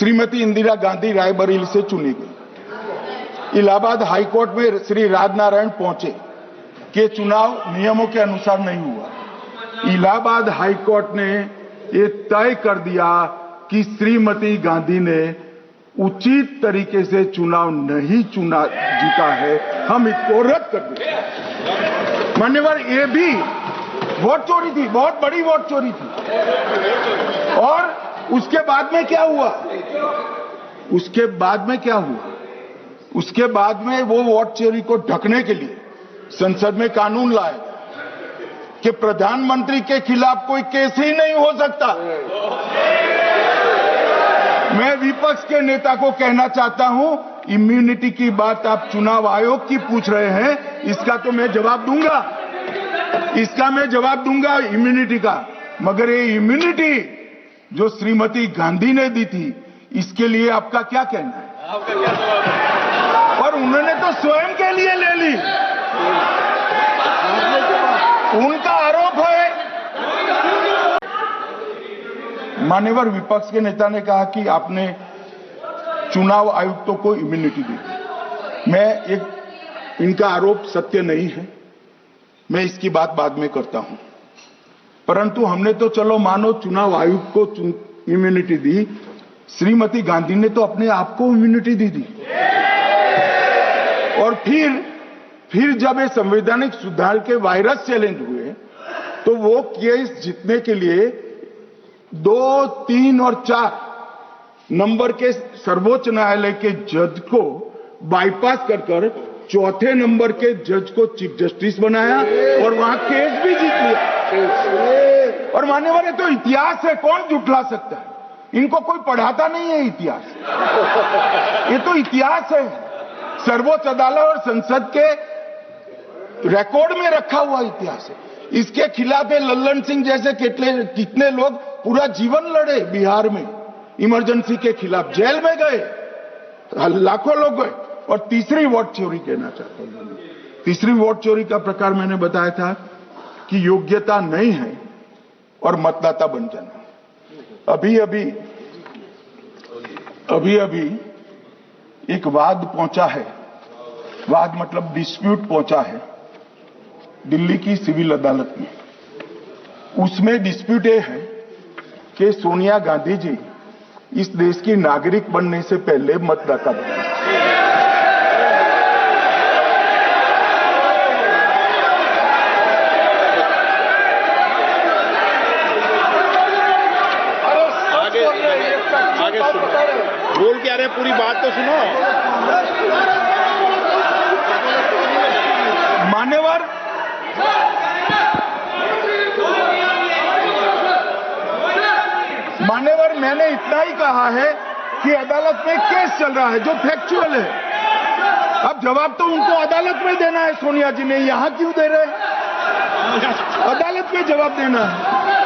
श्रीमती इंदिरा गांधी रायबरेली से चुनी गई। इलाहाबाद हाईकोर्ट में श्री राजनारायण पहुंचे कि चुनाव नियमों के अनुसार नहीं हुआ। इलाहाबाद हाईकोर्ट ने ये तय कर दिया कि श्रीमती गांधी ने उचित तरीके से चुनाव नहीं जीता है, हम इसको रद्द कर दें। मान्यवर, ये भी वोट चोरी थी, बहुत बड़ी वोट चोरी थी। और उसके बाद में क्या हुआ? उसके बाद में वो वोट चोरी को ढकने के लिए संसद में कानून लाए कि प्रधानमंत्री के खिलाफ कोई केस ही नहीं हो सकता। मैं विपक्ष के नेता को कहना चाहता हूं, इम्यूनिटी की बात आप चुनाव आयोग की पूछ रहे हैं, इसका तो मैं जवाब दूंगा, इम्यूनिटी का। मगर ये इम्यूनिटी जो श्रीमती गांधी ने दी थी, इसके लिए आपका क्या कहना है? और उन्होंने तो स्वयं के लिए ले ली। उनका आरोप है। मान्यवर विपक्ष के नेता ने कहा कि आपने चुनाव आयुक्तों को इम्यूनिटी दी। इनका आरोप सत्य नहीं है, मैं इसकी बात बाद में करता हूं। परंतु हमने तो चलो मानो चुनाव आयुक्त को इम्यूनिटी दी, श्रीमती गांधी ने तो अपने आप को इम्यूनिटी दी थी। और फिर जब ये संवैधानिक सुधार के वायरस चैलेंज हुए तो वो केस जीतने के लिए 2, 3 और 4 नंबर के सर्वोच्च न्यायालय के जज को बाईपास कर चौथे नंबर के जज को चीफ जस्टिस बनाया और वहां केस भी जीत लिया। और मान्यवर, ये तो इतिहास है, कौन जुटला सकता है? इनको कोई पढ़ाता नहीं है इतिहास। ये तो इतिहास है, सर्वोच्च अदालत और संसद के रिकॉर्ड में रखा हुआ इतिहास है। इसके खिलाफ लल्लन सिंह जैसे कितने लोग पूरा जीवन लड़े बिहार में, इमरजेंसी के खिलाफ जेल में गए, लाखों लोग गए। और तीसरी वोट चोरी कहना चाहता हूं। तीसरी वोट चोरी का प्रकार मैंने बताया था कि योग्यता नहीं है और मतदाता बन जाना। अभी एक वाद पहुंचा है, वाद मतलब डिस्प्यूट पहुंचा है दिल्ली की सिविल अदालत में। उसमें डिस्प्यूट ये है कि सोनिया गांधी जी इस देश की नागरिक बनने से पहले मतदाता बने। आगे सुनो, बोल क्या रहे, पूरी बात तो सुनो। मान्यवर, मैंने इतना ही कहा है कि अदालत में केस चल रहा है जो फैक्चुअल है। अब जवाब तो उनको अदालत में देना है, सोनिया जी ने, यहां क्यों दे रहे हैं? अदालत में जवाब देना है।